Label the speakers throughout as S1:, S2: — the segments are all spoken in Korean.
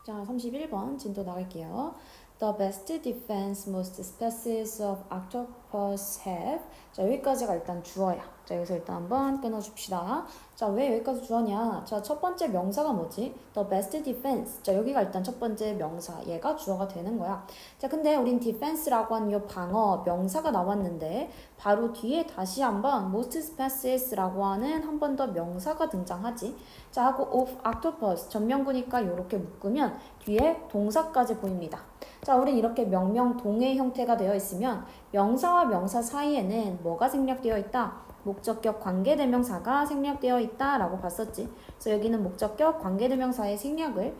S1: 자, 31번 진도 나갈게요. The best defense most species of octopus have. 자, 여기까지가 일단 주어야. 자, 여기서 일단 한번 끊어줍시다. 자, 왜 여기까지 주어냐? 자, 첫 번째 명사가 뭐지? The best defense. 자, 여기가 일단 첫 번째 명사. 얘가 주어가 되는 거야. 자, 근데 우린 defense라고 하는 이 방어 명사가 나왔는데 바로 뒤에 다시 한번 most species라고 하는 한 번 더 명사가 등장하지. 자, 하고 of octopus 전명구니까 이렇게 묶으면 뒤에 동사까지 보입니다. 자, 우린 이렇게 명명 동의 형태가 되어 있으면 명사와 명사 사이에는 뭐가 생략되어 있다? 목적격 관계대명사가 생략되어 있다 라고 봤었지. 그래서 여기는 목적격 관계대명사의 생략을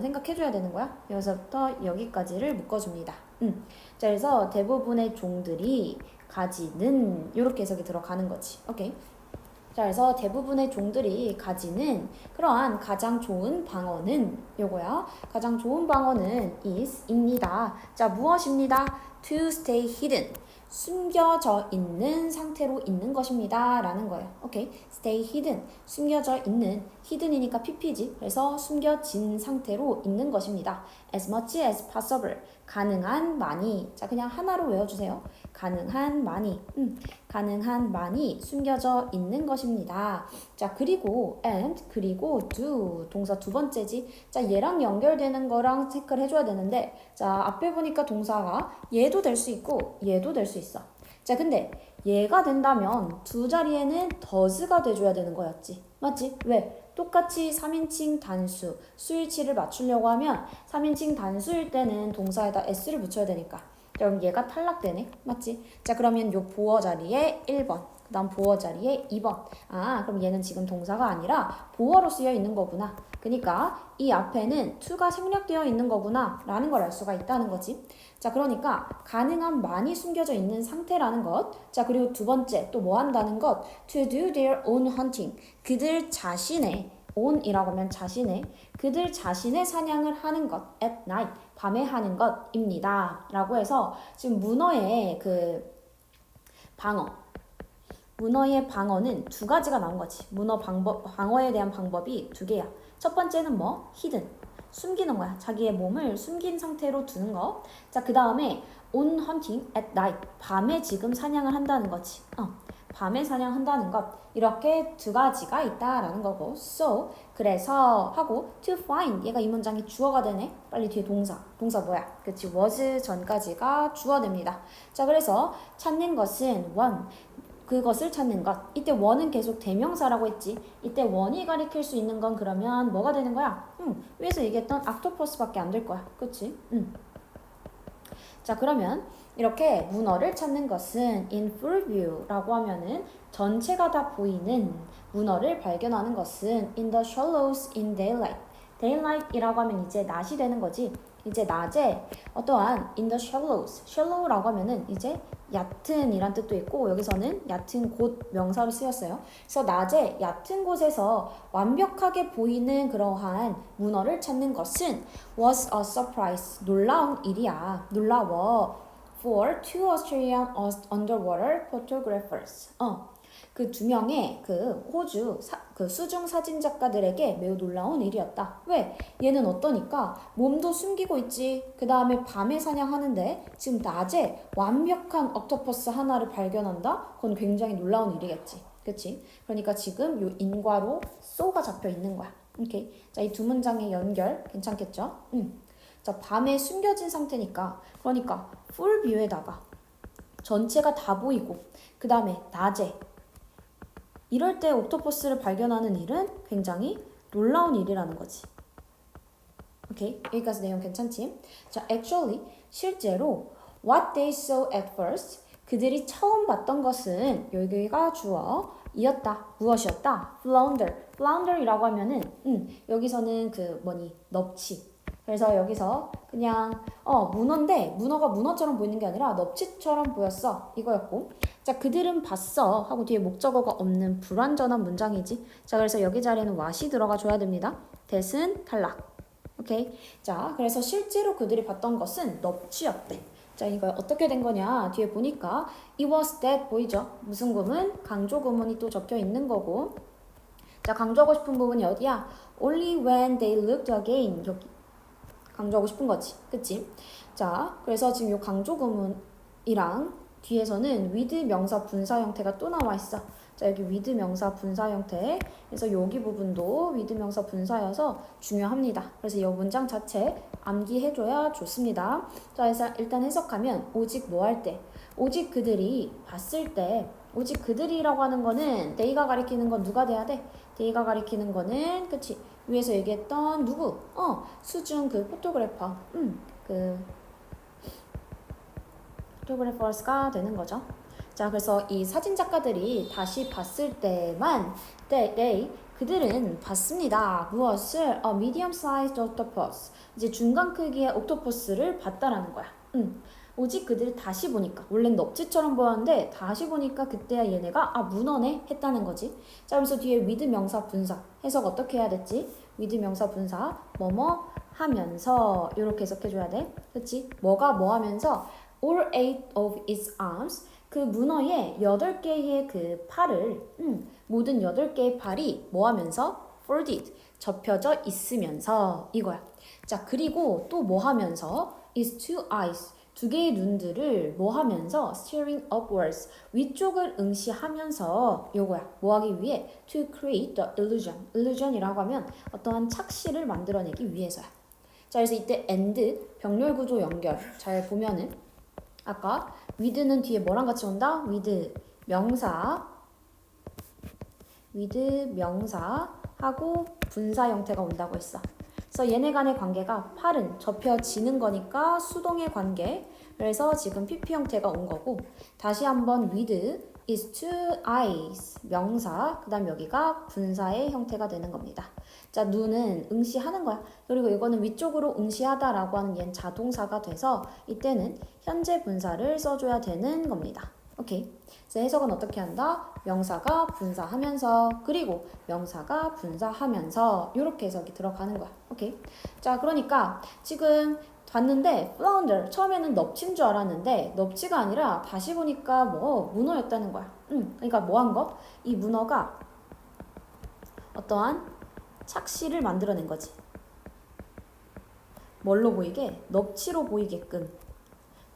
S1: 생각해줘야 되는 거야. 여기서부터 여기까지를 묶어줍니다. 자, 그래서 대부분의 종들이 가지는 이렇게 해석이 들어가는 거지. 오케이. 자, 그래서 대부분의 종들이 가지는 그러한 가장 좋은 방어는 요거야. 가장 좋은 방어는 is입니다. 자, 무엇입니다? To stay hidden. 숨겨져 있는 상태로 있는 것입니다. 라는 거예요. 오케이. stay hidden. 숨겨져 있는. hidden이니까 pp지. 그래서 숨겨진 상태로 있는 것입니다. as much as possible. 가능한 많이. 자, 그냥 하나로 외워주세요. 가능한 많이. 가능한 많이 숨겨져 있는 것입니다. 자, 그리고 and 그리고 do 동사 두 번째지. 자, 얘랑 연결되는 거랑 체크를 해줘야 되는데, 자, 앞에 보니까 동사가 얘도 될 수 있고 얘도 될 수 있어. 자, 근데 얘가 된다면 두 자리에는 does가 돼줘야 되는 거였지. 맞지? 왜? 똑같이 3인칭 단수, 수일치를 맞추려고 하면 3인칭 단수일 때는 동사에다 s를 붙여야 되니까. 그럼 얘가 탈락되네. 맞지? 자, 그러면 요 보어 자리에 1번, 그 다음 보어 자리에 2번. 아, 그럼 얘는 지금 동사가 아니라 보어로 쓰여 있는 거구나. 그러니까 이 앞에는 to가 생략되어 있는 거구나 라는 걸 알 수가 있다는 거지. 자, 그러니까 가능한 많이 숨겨져 있는 상태라는 것. 자, 그리고 두 번째 또 뭐 한다는 것. To do their own hunting. 그들 자신의 own이라고 하면 자신의, 그들 자신의 사냥을 하는 것 at night, 밤에 하는 것입니다 라고 해서 지금 문어의 그 문어의 방어는 두 가지가 나온 거지. 방어에 대한 방법이 두 개야. 첫 번째는 뭐? hidden, 숨기는 거야. 자기의 몸을 숨긴 상태로 두는 거. 자, 그 다음에 on hunting at night, 밤에 지금 사냥을 한다는 거지. 밤에 사냥한다는 것. 이렇게 두 가지가 있다라는 거고. So, 그래서 하고 to find, 얘가 이 문장이 주어가 되네. 빨리 뒤에 동사 뭐야? 그치, was 전까지가 주어됩니다. 자, 그래서 찾는 것은 one, 그것을 찾는 것. 이때 원은 계속 대명사라고 했지. 이때 원이 가리킬 수 있는 건 그러면 뭐가 되는 거야? 위에서 얘기했던 octopus밖에 안 될 거야. 그치? 자, 그러면 이렇게 문어를 찾는 것은 in full view라고 하면은 전체가 다 보이는 문어를 발견하는 것은 in the shallows in daylight. daylight이라고 하면 이제 낮이 되는 거지. 이제 낮에 어떠한 in the shallows, shallow라고 하면은 이제 얕은 이란 뜻도 있고 여기서는 얕은 곳 명사로 쓰였어요. 그래서 낮에 얕은 곳에서 완벽하게 보이는 그러한 문어를 찾는 것은 was a surprise, 놀라운 일이야. 놀라워. For two Australian underwater photographers. 그 두 명의 그 호주 그 수중 사진 작가들에게 매우 놀라운 일이었다. 왜? 얘는 어떠니까 몸도 숨기고 있지. 그 다음에 밤에 사냥하는데 지금 낮에 완벽한 옥토퍼스 하나를 발견한다? 그건 굉장히 놀라운 일이겠지. 그치? 그러니까 지금 요 인과로 so가 잡혀 있는 거야. 오케이. 자, 이 두 문장의 연결 괜찮겠죠? 자, 밤에 숨겨진 상태니까 그러니까 풀 뷰에다가 전체가 다 보이고 그 다음에 낮에 이럴 때 옥토퍼스를 발견하는 일은 굉장히 놀라운 일이라는 거지. 오케이, 여기까지 내용 괜찮지? 자, actually 실제로 what they saw at first, 그들이 처음 봤던 것은 여기가 주어이었다. 무엇이었다? flounder이라고 하면은 여기서는 그 넙치. 그래서 여기서 그냥 문어인데 문어가 문어처럼 보이는 게 아니라 넙치처럼 보였어 이거였고. 자, 그들은 봤어 하고 뒤에 목적어가 없는 불완전한 문장이지. 자, 그래서 여기 자리에는 what이 들어가 줘야 됩니다. that은 탈락. 오케이. 자, 그래서 실제로 그들이 봤던 것은 넙치였대. 자, 이거 어떻게 된 거냐? 뒤에 보니까 it was that 보이죠? 무슨 구문? 강조 구문이 또 적혀 있는 거고. 자, 강조하고 싶은 부분이 어디야? Only when they looked again. 여기. 강조하고 싶은 거지. 그치? 자, 그래서 지금 요 강조 구문이랑 뒤에서는 with 명사 분사 형태가 또 나와 있어. 자, 여기 with 명사 분사 형태. 그래서 여기 부분도 with 명사 분사여서 중요합니다. 그래서 이 문장 자체 암기해줘야 좋습니다. 자, 그래서 일단 해석하면 오직 뭐 할 때? 오직 그들이 봤을 때, 오직 그들이라고 하는 거는 they가 가리키는 건 누가 돼야 돼? they가 가리키는 거는 그치? 위에서 얘기했던 누구? 수중 그 포토그래퍼. 그 포토그래퍼스가 되는 거죠. 자, 그래서 이 사진 작가들이 다시 봤을 때만 they 그들은 봤습니다. 무엇을? A medium-sized octopus. 이제 중간 크기의 옥토퍼스를 봤다라는 거야. 오직 그들이 다시 보니까 원래는 넙치처럼 보였는데 다시 보니까 그때야 얘네가 문어네 했다는 거지. 자, 그래서 뒤에 with 명사 분사 해석 어떻게 해야 됐지? with 명사 분사 뭐뭐 하면서 이렇게 해석해줘야 돼. 그치? 뭐가 뭐 하면서 all 8 of its arms 그 문어의 8개의 그 팔을 모든 8개의 팔이 뭐 하면서 folded 접혀져 있으면서 이거야. 자, 그리고 또 뭐 하면서 is two eyes 두 개의 눈들을 뭐 하면서 staring upwards 위쪽을 응시하면서 요거야. 뭐 하기 위해 to create the illusion illusion이라고 하면 어떠한 착시를 만들어내기 위해서야. 자, 그래서 이때 and 병렬 구조 연결 잘 보면은 아까 with는 뒤에 뭐랑 같이 온다? with 명사하고 분사 형태가 온다고 했어. 그래서 얘네 간의 관계가 팔은 접혀지는 거니까 수동의 관계. 그래서 지금 PP 형태가 온 거고 다시 한번 with is two eyes 명사 그 다음 여기가 분사의 형태가 되는 겁니다. 자, 눈은 응시하는 거야. 그리고 이거는 위쪽으로 응시하다라고 하는 얘는 자동사가 돼서 이때는 현재 분사를 써줘야 되는 겁니다. 오케이. 그래서 해석은 어떻게 한다? 명사가 분사하면서 그리고 명사가 분사하면서 이렇게 해석이 들어가는 거야. 오케이. 자, 그러니까 지금 봤는데 flounder 처음에는 넙치인 줄 알았는데 넙치가 아니라 다시 보니까 뭐 문어였다는 거야. 그러니까 뭐 한 거? 이 문어가 어떠한 착시를 만들어낸 거지. 뭘로 보이게? 넙치로 보이게끔.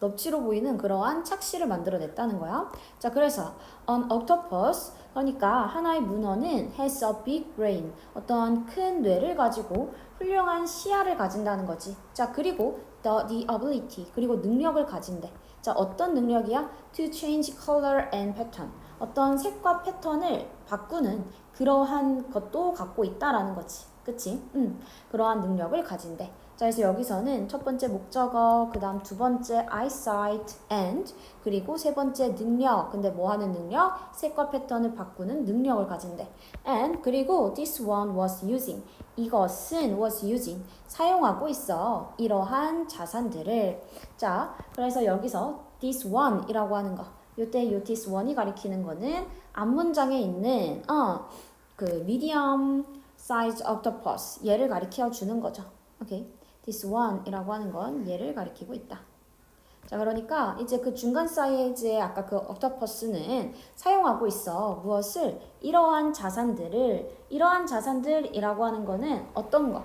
S1: 넙치로 보이는 그러한 착시를 만들어냈다는 거야. 자, 그래서 an octopus 그러니까 하나의 문어는 has a big brain 어떤 큰 뇌를 가지고 훌륭한 시야를 가진다는 거지. 자, 그리고 the ability 그리고 능력을 가진대. 자, 어떤 능력이야? to change color and pattern 어떤 색과 패턴을 바꾸는 그러한 것도 갖고 있다라는 거지. 그치? 그러한 능력을 가진대. 자, 그래서 여기서는 첫 번째 목적어, 그 다음 두 번째 eyesight and 그리고 세 번째 능력. 근데 뭐 하는 능력? 색과 패턴을 바꾸는 능력을 가진대. and 그리고 this one was using. 이것은 was using. 사용하고 있어. 이러한 자산들을. 자, 그래서 여기서 this one 이라고 하는 거. 요때 요 this one이 가리키는 거는 앞문장에 있는 그 medium size octopus 얘를 가리켜 주는 거죠. 오케이. this one 이라고 하는 건 얘를 가리키고 있다. 자, 그러니까 이제 그 중간 사이즈의 아까 그 octopus는 사용하고 있어. 무엇을? 이러한 자산들이라고 하는 거는 어떤 거?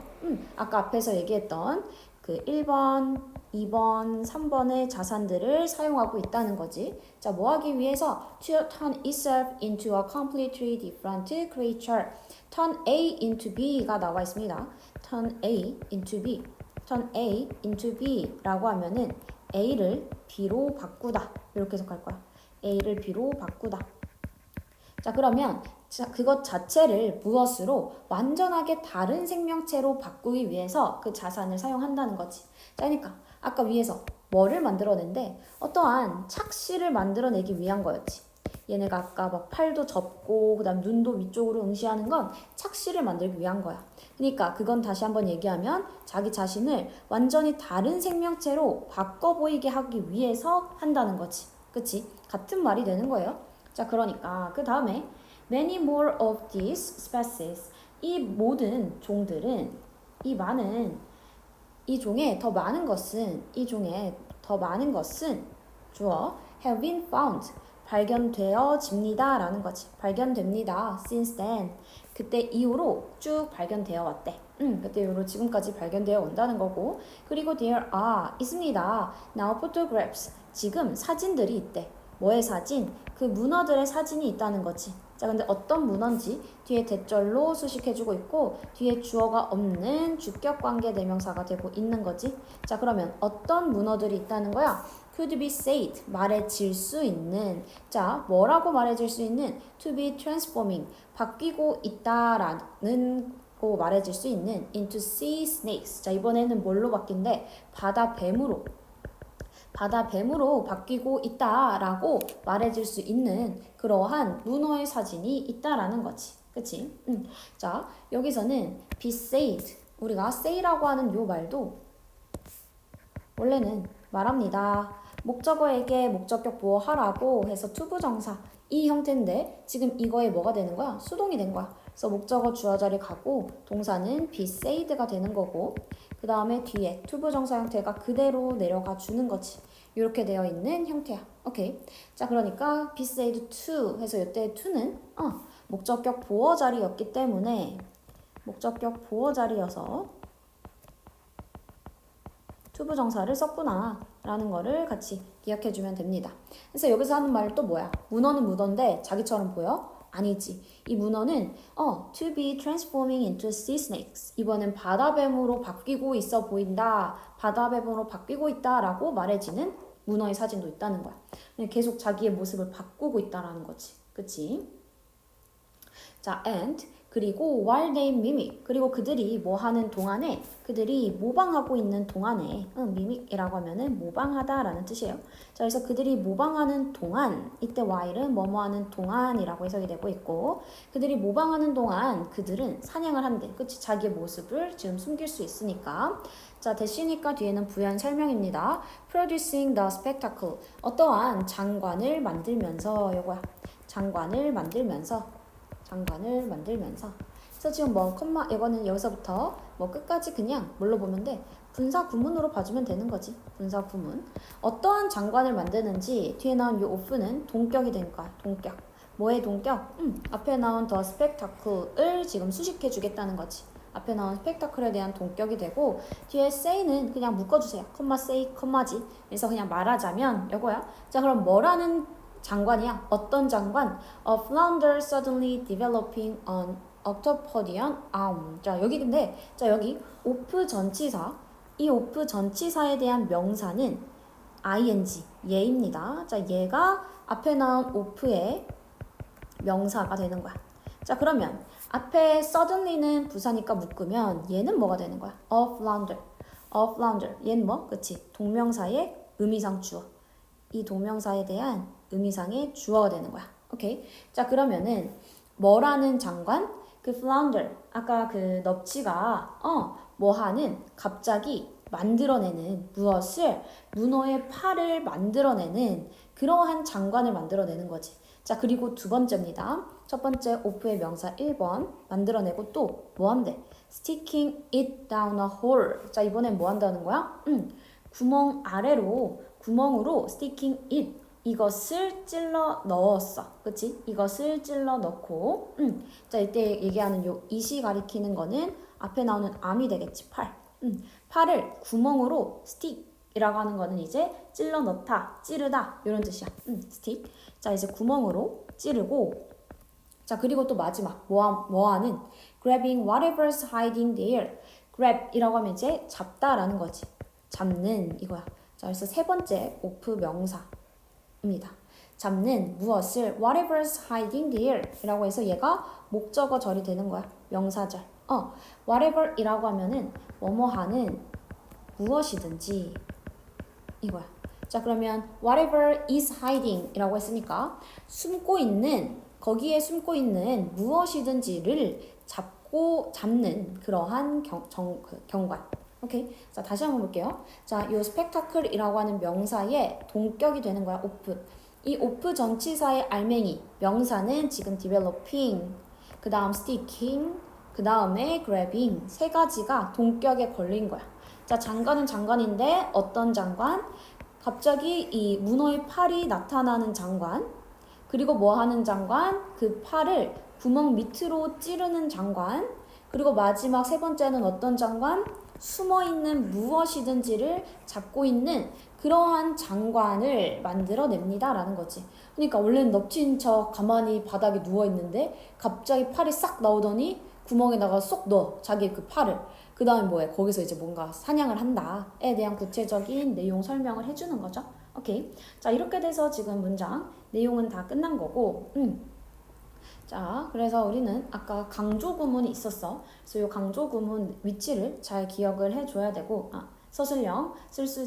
S1: 아까 앞에서 얘기했던 그 1번, 2번, 3번의 자산들을 사용하고 있다는 거지. 자, 뭐 하기 위해서? To turn itself into a completely different creature. turn A into B가 나와 있습니다. turn A into B. turn A into B라고 하면은 A를 B로 바꾸다. 이렇게 해석할 거야. A를 B로 바꾸다. 자, 그러면 그것 자체를 무엇으로 완전하게 다른 생명체로 바꾸기 위해서 그 자산을 사용한다는 거지. 자, 그러니까 아까 위에서 뭐를 만들어낸데 어떠한 착시를 만들어내기 위한 거였지. 얘네가 아까 막 팔도 접고 그다음 눈도 위쪽으로 응시하는 건 착시를 만들기 위한 거야. 그러니까 그건 다시 한번 얘기하면 자기 자신을 완전히 다른 생명체로 바꿔 보이게 하기 위해서 한다는 거지. 그치? 같은 말이 되는 거예요. 자, 그러니까 그 다음에 many more of these species 이 모든 종들은 이 종에 더 많은 것은 주어 have been found 발견되어집니다 라는 거지. 발견됩니다. Since then. 그때 이후로 쭉 발견되어 왔대. 그때 이후로 지금까지 발견되어 온다는 거고. 그리고 there are 있습니다. Now photographs. 지금 사진들이 있대. 뭐의 사진? 그 문어들의 사진이 있다는 거지. 자, 근데 어떤 문어인지 뒤에 대절로 수식해주고 있고 뒤에 주어가 없는 주격관계 대명사가 되고 있는 거지. 자, 그러면 어떤 문어들이 있다는 거야? Could be said, 말해질 수 있는. 자, 뭐라고 말해질 수 있는? To be transforming, 바뀌고 있다라는 거 말해질 수 있는 into sea snakes. 자, 이번에는 뭘로 바뀐대? 바다 뱀으로 바뀌고 있다라고 말해줄 수 있는 그러한 문어의 사진이 있다라는 거지. 그치? 자, 여기서는 be said. 우리가 say라고 하는 요 말도 원래는 말합니다. 목적어에게 목적격 보호하라고 해서 투부정사 이 형태인데 지금 이거에 뭐가 되는 거야? 수동이 된 거야. 그래서 목적어 주어 자리 가고 동사는 be said가 되는 거고 그 다음에 뒤에 투부정사 형태가 그대로 내려가 주는 거지. 이렇게 되어 있는 형태야. 오케이. 자, 그러니까 be said to 해서 이때 to는 목적격 보어 자리였기 때문에 목적격 보어 자리여서 투부정사를 썼구나 라는 거를 같이 기억해주면 됩니다. 그래서 여기서 하는 말 또 뭐야? 문어는 문어인데 자기처럼 보여? 아니지. 이 문어는 to be transforming into sea snakes. 이번엔 바다뱀으로 바뀌고 있어 보인다. 바다뱀으로 바뀌고 있다라고 말해지는 문어의 사진도 있다는 거야. 계속 자기의 모습을 바꾸고 있다라는 거지. 그치? 자, and 그리고 while they mimic 그리고 그들이 뭐 하는 동안에 그들이 모방하고 있는 동안에 mimic이라고 하면은 모방하다라는 뜻이에요. 자, 그래서 그들이 모방하는 동안 이때 while은 뭐뭐 하는 동안이라고 해석이 되고 있고 그들이 모방하는 동안 그들은 사냥을 한대. 그치? 자기의 모습을 지금 숨길 수 있으니까. 자, 대시니까 뒤에는 부연 설명입니다. Producing the spectacle 어떠한 장관을 만들면서 요거야. 장관을 만들면서 그래서 지금 뭐 컴마 이거는 여기서부터 뭐 끝까지 그냥 뭘로 보면 돼? 분사 구문으로 봐주면 되는 거지. 분사 구문. 어떠한 장관을 만드는지 뒤에 나온 이 of는 동격이 된 거야. 동격. 뭐의 동격? 앞에 나온 the spectacle을 지금 수식해 주겠다는 거지. 앞에 나온 spectacle에 대한 동격이 되고 뒤에 say는 그냥 묶어주세요. 컴마 say, 컴마지. 그래서 그냥 말하자면 이거야. 자, 그럼 뭐라는 장관이야? 어떤 장관? A flounder suddenly developing an octopodian arm. 자, 여기 근데 여기 of 전치사 이 of 전치사에 대한 명사는 ing 얘입니다. 자, 얘가 앞에 나온 of의 명사가 되는 거야. 자, 그러면 앞에 suddenly는 부사니까 묶으면 얘는 뭐가 되는 거야? A flounder. 얘는 뭐? 그치? 동명사의 의미상 주어. 이 동명사에 대한 의미상의 주어가 되는 거야. 오케이. 자, 그러면은 뭐라는 장관? 그 flounder. 아까 그 넙치가 뭐 하는 갑자기 만들어내는 무엇을 문어의 팔을 만들어내는 그러한 장관을 만들어내는 거지. 자, 그리고 두 번째입니다. 첫 번째 of의 명사 1번 만들어내고 또 뭐 한대? sticking it down a hole. 자, 이번엔 뭐 한다는 거야? 구멍으로 sticking it 이것을 찔러 넣었어. 그치? 이것을 찔러 넣고 자, 이때 얘기하는 요 it이 가리키는 거는 앞에 나오는 arm이 되겠지. 팔을 구멍으로 stick이라고 하는 거는 이제 찔러 넣다, 찌르다 이런 뜻이야. stick. 자, 이제 구멍으로 찌르고 자, 그리고 또 마지막 뭐하는 grabbing whatever's hiding there. grab이라고 하면 이제 잡다라는 거지. 잡는 이거야. 자, 그래서 세 번째 of 명사입니다. 잡는 무엇을 whatever's hiding there 이라고 해서 얘가 목적어 절이 되는 거야. 명사절. whatever 이라고 하면은 뭐뭐 하는 무엇이든지 이거야. 자, 그러면 whatever is hiding 이라고 했으니까 거기에 숨고 있는 무엇이든지를 잡는 그러한 경관. 오케이. 자, 다시 한번 볼게요. 자, 요 spectacle이라고 하는 명사의 동격이 되는 거야. of. 이 of 전치사의 알맹이 명사는 지금 developing, 그 다음 sticking, 그 다음에 grabbing 세 가지가 동격에 걸린 거야. 자, 장관은 장관인데 어떤 장관? 갑자기 이 문어의 팔이 나타나는 장관. 그리고 뭐 하는 장관? 그 팔을 구멍 밑으로 찌르는 장관. 그리고 마지막 세 번째는 어떤 장관? 숨어있는 무엇이든지를 잡고 있는 그러한 장관을 만들어냅니다 라는 거지. 그러니까 원래는 넙친 척 가만히 바닥에 누워있는데 갑자기 팔이 싹 나오더니 구멍에다가 쏙 넣어 자기 그 팔을. 그 다음에 뭐해? 거기서 이제 뭔가 사냥을 한다에 대한 구체적인 내용 설명을 해주는 거죠. 오케이. 자, 이렇게 돼서 지금 문장 내용은 다 끝난 거고 자, 그래서 우리는 아까 강조 구문이 있었어. 그래서 이 강조 구문 위치를 잘 기억을 해줘야 되고 서술형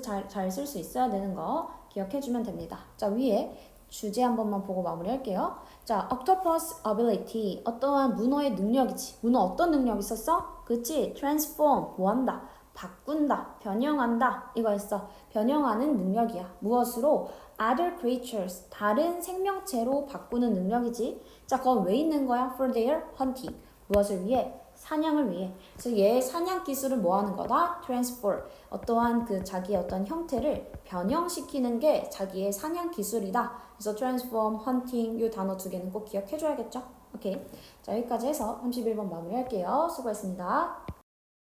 S1: 잘 쓸 수 있어야 되는 거 기억해주면 됩니다. 자, 위에 주제 한 번만 보고 마무리할게요. 자, octopus ability 어떠한 문어의 능력이지. 문어 어떤 능력이 있었어? 그치? transform 뭐한다? 바꾼다, 변형한다 이거였어. 변형하는 능력이야. 무엇으로? other creatures 다른 생명체로 바꾸는 능력이지. 자, 그건 왜 있는 거야? for their hunting 무엇을 위해? 사냥을 위해. 그래서 얘의 사냥 기술은 뭐 하는 거다? transfer 어떠한 그 자기의 어떤 형태를 변형시키는 게 자기의 사냥 기술이다. 그래서 transform, hunting 이 단어 두 개는 꼭 기억해줘야겠죠? 오케이. 자, 여기까지 해서 31번 마무리할게요. 수고했습니다.